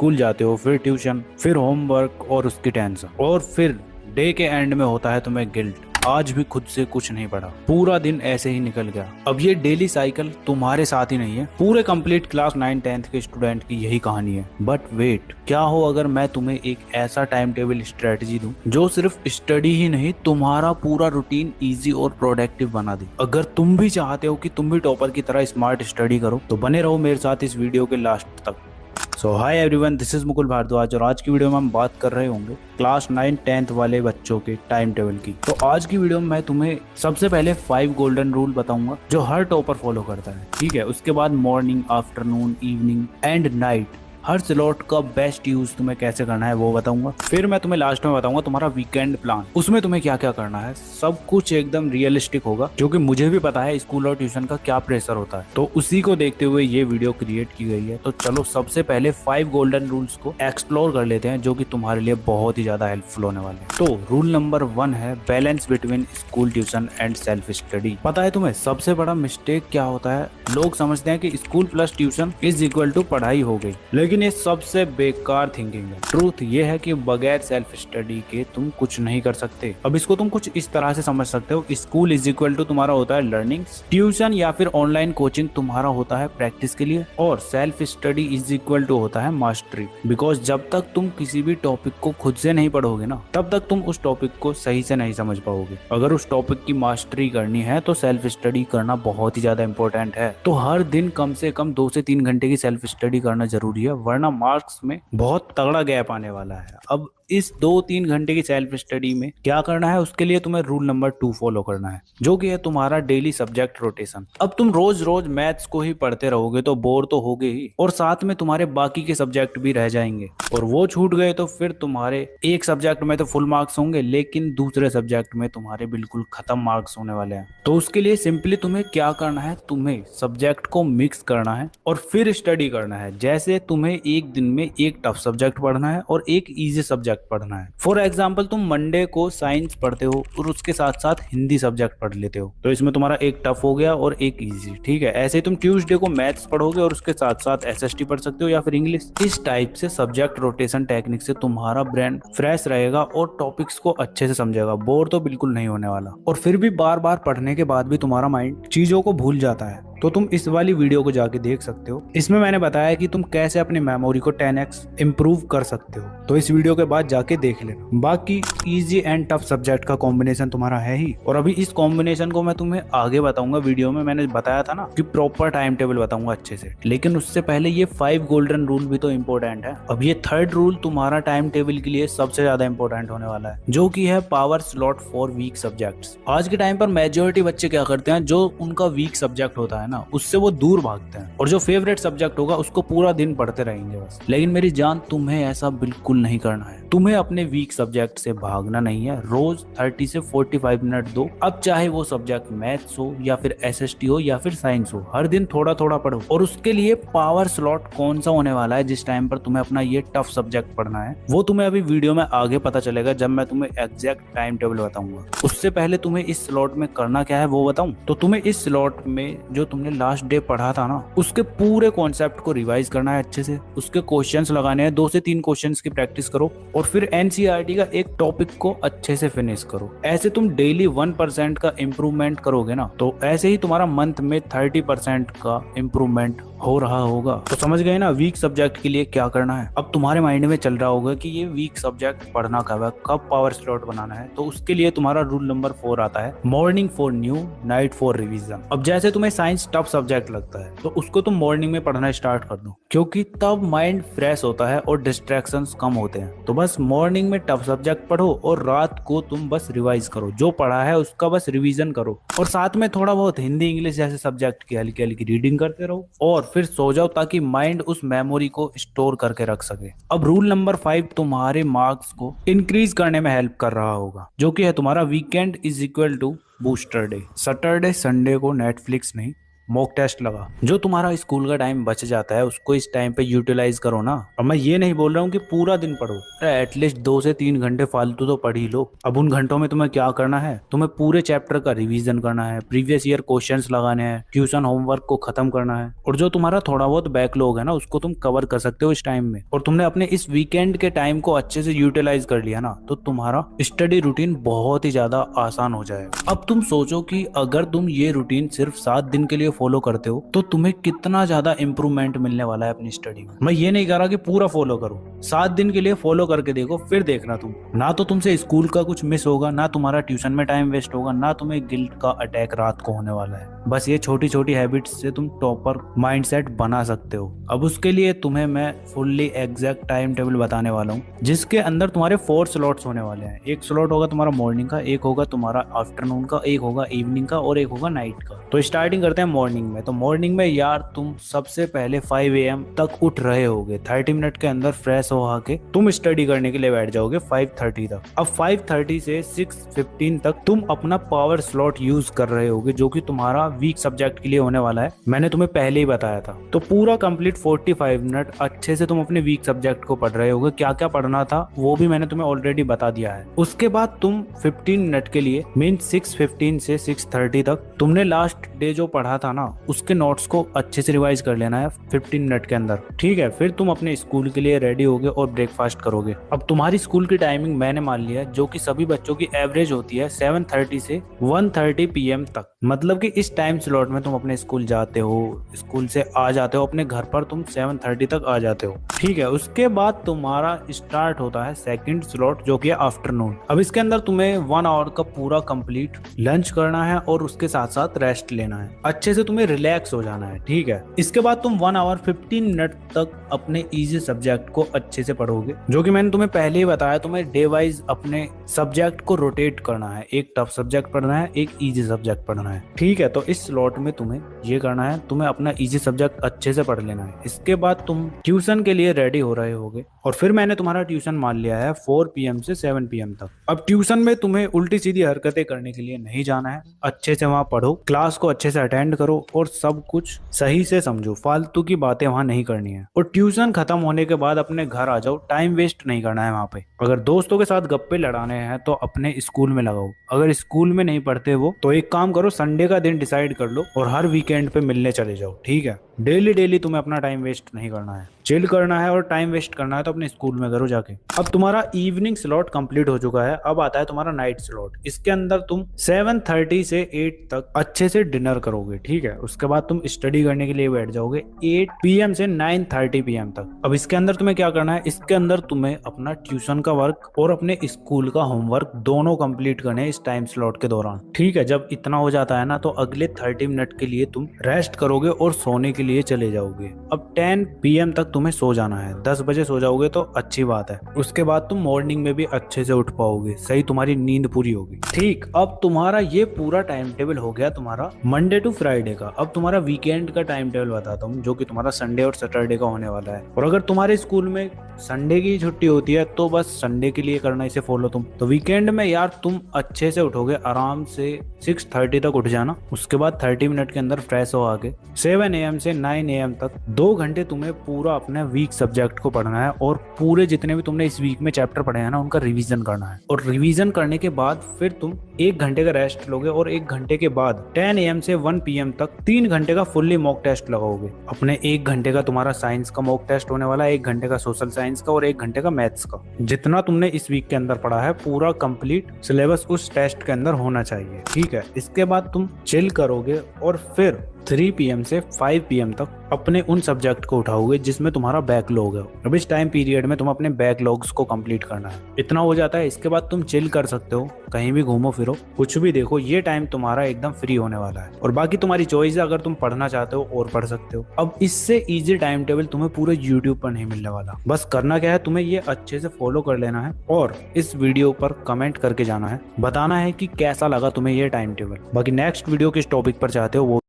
School जाते हो, फिर ट्यूशन, फिर होमवर्क और उसकी टेंशन, और फिर डे के एंड में होता है तुम्हें गिल्ट, आज भी खुद से कुछ नहीं पढ़ा, पूरा दिन ऐसे ही निकल गया। अब ये डेली साइकिल तुम्हारे साथ ही नहीं है, पूरे कंप्लीट क्लास 9-10th के स्टूडेंट की यही कहानी है। बट वेट, क्या हो अगर मैं तुम्हें एक ऐसा टाइम टेबल स्ट्रेटजी दूं जो सिर्फ स्टडी ही नहीं, तुम्हारा पूरा रूटीन इजी और प्रोडक्टिव बना दे। अगर तुम भी चाहते हो कि तुम भी टॉपर की तरह स्मार्ट स्टडी करो तो बने रहो मेरे साथ इस वीडियो के लास्ट तक। So hi everyone, this is Mukul Bhardwaj और आज की वीडियो में हम बात कर रहे होंगे क्लास 9-10th वाले बच्चों के टाइम टेबल की। तो आज की वीडियो में मैं तुम्हें सबसे पहले 5 गोल्डन रूल बताऊंगा जो हर टॉपर फॉलो करता है, ठीक है। उसके बाद morning, afternoon, evening and night her slot का बेस्ट यूज तुम्हें कैसे करना है वो बताऊंगा। फिर मैं तुम्हें लास्ट में बताऊंगा तुम्हारा वीकेंड प्लान, उसमें तुम्हें क्या क्या करना है। सब कुछ एकदम रियलिस्टिक होगा क्योंकि मुझे भी पता है स्कूल और ट्यूशन का क्या प्रेशर होता है, तो उसी को देखते हुए ये वीडियो क्रिएट की गई है। तो चलो सबसे पहले 5 गोल्डन रूल्स को एक्सप्लोर कर लेते हैं जो कि तुम्हारे लिए बहुत ही ज्यादा हेल्पफुल होने वाले हैं। तो रूल नंबर 1 है balance between school, tuition and self study. पता है तुम्हें सबसे बड़ा मिस्टेक क्या होता है? लोग समझते हैं कि school plus tuition is equal to पढ़ाई हो गई, लेकिन ये सबसे बेकार थिंकिंग है। ट्रूथ ये है कि बगैर सेल्फ स्टडी के तुम कुछ नहीं कर सकते। अब इसको तुम कुछ इस तरह से समझ सकते हो, स्कूल इज इक्वल टू तुम्हारा होता है लर्निंग, ट्यूशन या फिर ऑनलाइन कोचिंग तुम्हारा होता है प्रैक्टिस के लिए, और self study is equal to होता है मास्टरी। बिकॉज जब तक तुम किसी भी टॉपिक को खुद से नहीं पढ़ोगे ना, तब तक तुम उस टॉपिक को सही से नहीं समझ पाओगे। अगर उस टॉपिक की मास्टरी करनी है तो सेल्फ स्टडी करना बहुत ही ज्यादा इंपॉर्टेंट है। तो हर दिन कम से कम 2 से 3 घंटे की सेल्फ स्टडी करना जरूरी है, वरना मार्क्स में बहुत तगड़ा गैप आने वाला है। अब इस 2-3 घंटे की सेल्फ स्टडी में क्या करना है, उसके लिए तुम्हें रूल नंबर 2 फॉलो करना है, जो कि है तुम्हारा डेली सब्जेक्ट रोटेशन। अब तुम रोज रोज मैथ्स को ही पढ़ते रहोगे तो बोर तो होगे ही, और साथ में तुम्हारे बाकी के सब्जेक्ट भी रह जाएंगे, और वो छूट गए तो फिर तुम्हारे एक सब्जेक्ट में तो फुल मार्क्स होंगे, लेकिन दूसरे सब्जेक्ट में तुम्हारे बिल्कुल खत्म मार्क्स होने वाले हैं। तो उसके लिए सिंपली तुम्हें क्या करना है, तुम्हें सब्जेक्ट को मिक्स करना है और फिर स्टडी करना है। जैसे तुम्हें एक दिन में एक टफ सब्जेक्ट पढ़ना है और एक इजी सब्जेक्ट पढ़ना है। फॉर एग्जाम्पल, तुम मंडे को साइंस पढ़ते हो और उसके साथ साथ हिंदी सब्जेक्ट पढ़ लेते हो, तो इसमें तुम्हारा एक टफ हो गया और एक इजी, ठीक है। ऐसे ही तुम ट्यूसडे को मैथ्स पढ़ोगे और उसके साथ साथ एसएसटी पढ़ सकते हो या फिर इंग्लिश। इस टाइप से सब्जेक्ट रोटेशन टेक्निक से तुम्हारा ब्रेन फ्रेश रहेगा और टॉपिक्स को अच्छे से समझेगा, बोर तो बिल्कुल नहीं होने वाला। और फिर भी बार बार पढ़ने के बाद भी तुम्हारा माइंड चीजों को भूल जाता है, तो तुम इस वाली वीडियो को जाके देख सकते हो। इसमें मैंने बताया कि तुम कैसे अपनी मेमोरी को 10x इम्प्रूव कर सकते हो, तो इस वीडियो के बाद जाके देख लेना। बाकी इजी एंड टफ सब्जेक्ट का कॉम्बिनेशन तुम्हारा है ही, और अभी इस कॉम्बिनेशन को मैं तुम्हें आगे बताऊंगा वीडियो में। मैंने बताया था ना कि प्रॉपर टाइम टेबल बताऊंगा अच्छे से, लेकिन उससे पहले ये 5 गोल्डन रूल भी तो इम्पोर्टेंट है। अब ये 3rd रूल तुम्हारा टाइम टेबल के लिए सबसे ज्यादा इंपॉर्टेंट होने वाला है, जो कि है power slot for weak subjects. आज के टाइम पर मेजोरिटी बच्चे क्या करते हैं, जो उनका वीक सब्जेक्ट होता है ना, उससे वो दूर भागते हैं, और जो फेवरेट सब्जेक्ट होगा उसको पूरा दिन पढ़ते रहेंगे बस। लेकिन मेरी जान, तुम्हें ऐसा बिल्कुल नहीं करना है। तुम्हें अपने वीक सब्जेक्ट से भागना नहीं है। रोज 30 से 45 मिनट दो। अब चाहे वो सब्जेक्ट मैथ्स हो या फिर एसएसटी हो या फिर साइंस हो, हर दिन थोड़ा थोड़ा पढ़ो। और उसके लिए पावर स्लॉट कौन सा होने वाला है जिस टाइम पर तुम्हें अपना ये टफ सब्जेक्ट पढ़ना है, वो तुम्हें अभी वीडियो में आगे पता चलेगा जब मैं तुम्हें एग्जैक्ट टाइम टेबल बताऊंगा। उससे पहले तुम्हें इस स्लॉट में करना क्या है वो बताऊं। तो तुम्हें इस स्लॉट में जो तुमने लास्ट डे पढ़ा था ना, उसके पूरे कॉन्सेप्ट को रिवाइज करना है अच्छे से। उसके क्वेश्चंस लगाने हैं, 2 से 3 क्वेश्चंस की प्रैक्टिस करो, और फिर एनसीईआरटी का एक टॉपिक को अच्छे से फिनिश करो। ऐसे तुम डेली 1% का इम्प्रूवमेंट करोगे ना, तो ऐसे ही तुम्हारा मंथ में 30% का इम्प्रूवमेंट हो रहा होगा। तो समझ गए ना वीक सब्जेक्ट के लिए क्या करना है। अब तुम्हारे माइंड में चल रहा होगा कि ये वीक सब्जेक्ट पढ़ना कब है, कब पावर स्लॉट बनाना है। तो उसके लिए तुम्हारा रूल नंबर 4 आता है, morning for new, night for revision. अब जैसे तुम्हें साइंस टफ सब्जेक्ट लगता है, तो उसको तुम मॉर्निंग में पढ़ना स्टार्ट कर दो, क्योंकि तब माइंड फ्रेश होता है और डिस्ट्रैक्शंस कम होते हैं। तो बस मॉर्निंग में टफ सब्जेक्ट पढ़ो और रात को तुम बस रिवाइज करो, जो पढ़ा है उसका बस रिवीजन करो, और साथ में थोड़ा बहुत हिंदी, इंग्लिश जैसे सब्जेक्ट की हल्की हल्की रीडिंग करते रहो, और फिर सो जाओ ताकि माइंड उस मेमोरी को स्टोर करके रख सके। अब रूल नंबर 5 तुम्हारे मार्क्स को इंक्रीज करने में हेल्प कर रहा होगा, जो कि है तुम्हारा weekend is equal to booster day. Saturday Sunday को नेटफ्लिक्स नहीं, मॉक टेस्ट लगा। जो तुम्हारा स्कूल का टाइम बच जाता है उसको इस टाइम पे यूटिलाइज करो ना। और मैं ये नहीं बोल रहा हूँ कि पूरा दिन पढ़ो, एटलीस्ट 2 से 3 घंटे फालतू तो पढ़ ही लो। अब उन घंटों में तुम्हें क्या करना है, तुम्हें पूरे चैप्टर का रिवीजन करना है, प्रीवियस ईयर क्वेश्चंस लगाने हैं, ट्यूशन होमवर्क को खत्म करना है, और जो तुम्हारा थोड़ा बहुत बैकलॉग है ना उसको तुम कवर कर सकते हो इस टाइम में। और तुमने अपने इस वीकेंड के टाइम को अच्छे से यूटिलाइज कर लिया ना तो तुम्हारा स्टडी रूटीन बहुत ही ज्यादा आसान हो जाएगा। अब तुम सोचो कि अगर तुम ये रूटीन सिर्फ 7 दिन के लिए फॉलो करते हो तो तुम्हें कितना ज्यादा इंप्रूवमेंट मिलने वाला है अपनी स्टडी में। मैं ये नहीं कह रहा कि पूरा फॉलो करो, 7 दिन के लिए फॉलो करके देखो, फिर देखना तुम ना तो तुमसे स्कूल का कुछ मिस होगा, ना तुम्हारा ट्यूशन में टाइम वेस्ट होगा, ना तुम्हें गिल्ट का अटैक रात को होने वाला है। बस ये छोटी छोटी हैबिट्स से तुम टॉपर माइंडसेट बना सकते हो। अब उसके लिए तुम्हें मैं फुल्ली एग्जैक्ट टाइम टेबल बताने वाला हूँ जिसके अंदर तुम्हारे 4 स्लॉट्स होने वाले हैं। एक स्लॉट होगा तुम्हारा मॉर्निंग का, एक होगा तुम्हारा आफ्टरनून का, एक होगा इवनिंग का और एक होगा नाइट का। तो स्टार्टिंग करते हैं मॉर्निंग में। तो मॉर्निंग में यार तुम सबसे पहले 5 AM तक उठ रहे होगे, 30 मिनट के अंदर फ्रेश हो आके तुम स्टडी करने के लिए बैठ जाओगे 5:30 तक। अब 5:30 से 6:15 तक तुम अपना पावर स्लॉट यूज कर रहे होगे जो कि तुम्हारा वीक सब्जेक्ट के लिए होने वाला है, मैंने तुम्हें पहले ही बताया था। तो पूरा कंप्लीट 45 मिनट अच्छे से तुम अपने वीक सब्जेक्ट को पढ़ रहे होगे। क्या क्या पढ़ना था वो भी मैंने तुम्हें ऑलरेडी बता दिया है। उसके बाद तुम 15 मिनट के लिए मीन 6:15 से 6:30 तक तुमने लास्ट डे जो पढ़ा था ना उसके नोट्स को अच्छे से रिवाइज कर लेना है 15 मिनट के अंदर, ठीक है। फिर तुम अपने स्कूल के लिए रेडी होगे और ब्रेकफास्ट करोगे। अब तुम्हारी स्कूल की टाइमिंग मैंने मान लिया जो कि सभी बच्चों की एवरेज होती है 7:30 से 1:30 PM तक। मतलब कि इस टाइम स्लॉट में तुम अपने स्कूल जाते हो, स्कूल से आ जाते हो, अपने घर पर तुम 7:30 तक आ जाते हो, ठीक है। उसके बाद तुम्हारा स्टार्ट होता है सेकंड स्लॉट जो कि आफ्टरनून। अब इसके अंदर तुम्हें 1 आवर का पूरा कंप्लीट लंच करना है और उसके साथ साथ रेस्ट लेना है, अच्छे से तुम्हें रिलैक्स हो जाना है, ठीक है। इसके बाद तुम 1 आवर 15 मिनट तक अपने इजी सब्जेक्ट को अच्छे से पढ़ोगे जो कि मैंने तुम्हें पहले ही बताया। तुम्हें डे वाइज अपने सब्जेक्ट को रोटेट करना है, एक टफ सब्जेक्ट पढ़ना है, एक इजी सब्जेक्ट पढ़ना है, ठीक है। तो इस स्लॉट में तुम्हें ये करना है, तुम्हें अपना इजी सब्जेक्ट अच्छे से पढ़ लेना है। इसके बाद तुम ट्यूशन के लिए रेडी हो रहे होगे और फिर मैंने तुम्हारा ट्यूशन मान लिया है 4 PM से 7 PM तक। अब ट्यूशन में तुम्हें उल्टी सीधी हरकतें करने के लिए नहीं जाना है, अच्छे से वहां पढ़ो, क्लास को अच्छे से अटेंड करो और सब कुछ सही से समझो, फालतू की बातें वहां नहीं करनी है। और ट्यूशन खत्म होने के बाद अपने घर आ जाओ, टाइम वेस्ट नहीं करना है वहां पे। अगर दोस्तों के साथ गप्पे लड़ाने हैं तो अपने स्कूल में लगाओ, अगर स्कूल में नहीं पढ़ते वो तो एक काम करो, संडे का दिन डिसाइड कर लो और हर वीकेंड पे मिलने चले जाओ, ठीक है। डेली डेली तुम्हें अपना टाइम वेस्ट नहीं करना है, चिल करना है और टाइम वेस्ट करना है तो अपने स्कूल में करो जाके। अब तुम्हारा इवनिंग स्लॉट कंप्लीट हो चुका है, अब आता है तुम्हारा नाइट स्लॉट। इसके अंदर तुम 7:30 से 8 तक अच्छे से डिनर करोगे, ठीक है। उसके बाद तुम स्टडी करने के लिए बैठ जाओगे 8 PM से 9:30 PM तक। अब इसके अंदर तुम्हें क्या करना है, इसके अंदर तुम्हें अपना ट्यूशन का वर्क और अपने स्कूल का होमवर्क दोनों कंप्लीट करने हैं इस टाइम स्लॉट के दौरान, ठीक है। जब इतना हो जाता है ना तो अगले 30 मिनट के लिए तुम रेस्ट करोगे और सोने के लिए चले जाओगे। अब 10 PM तक तुम्हें सो जाना है, 10 बजे सो जाओगे तो अच्छी बात है। उसके बाद तुम मॉर्निंग में भी अच्छे से उठ पाओगे, सही तुम्हारी नींद पूरी होगी, ठीक। अब तुम्हारा ये पूरा टाइम टेबल हो गया तुम्हारा मंडे टू फ्राइडे का। अब तुम्हारा वीकेंड का टाइम टेबल बताता हूँ जो कि तुम्हारा संडे और सैटरडे का होने वाला है। और अगर तुम्हारे स्कूल में संडे की छुट्टी होती है तो बस संडे के लिए करना इसे फॉलो तुम। तो वीकेंड में यार तुम अच्छे से उठोगे, आराम से 6:30 तक उठ जाना। उसके बाद 30 मिनट के अंदर फ्रेश हो आके 7 AM से 9 AM तक 2 घंटे तुम्हें पूरा अपने वीक सब्जेक्ट को पढ़ना है और पूरे जितने भी तुमने इस वीक में चैप्टर पढ़े हैं ना उनका रिवीजन करना है। और रिवीजन करने के बाद फिर तुम 1 घंटे का रेस्ट लोगे और 1 घंटे के बाद 10 AM से 1 PM तक 3 घंटे का फुल्ली मॉक टेस्ट लगाओगे। अपने 1 घंटे का तुम्हारा साइंस का मॉक टेस्ट होने वाला है, 1 घंटे का सोशल साइंस का और 1 घंटे का मैथ्स का। जितना तुमने इस वीक के अंदर पढ़ा है पूरा कंप्लीट सिलेबस उस टेस्ट के अंदर होना चाहिए, ठीक है। इसके बाद तुम चिल करोगे और फिर 3 PM से 5 PM तक अपने उन सब्जेक्ट को उठाओगे जिसमें तुम्हारा बैकलॉग है। अब इस टाइम पीरियड में तुम अपने बैकलॉग्स को कंप्लीट करना है। इतना हो जाता है, इसके बाद तुम चिल कर सकते हो, कहीं भी घूमो फिरो, कुछ भी देखो। ये टाइम तुम्हारा एकदम फ्री होने वाला है और बाकी तुम्हारी चॉइस है, अगर तुम पढ़ना चाहते हो और पढ़ सकते हो। अब इससे इजी टाइम टेबल तुम्हें पूरे यूट्यूब पर नहीं मिलने वाला। बस करना क्या है, तुम्हें ये अच्छे से फॉलो कर लेना है और इस वीडियो पर कमेंट करके जाना है, बताना है कि कैसा लगा तुम्हें ये टाइम टेबल। बाकी नेक्स्ट वीडियो किस टॉपिक पर चाहते हो वो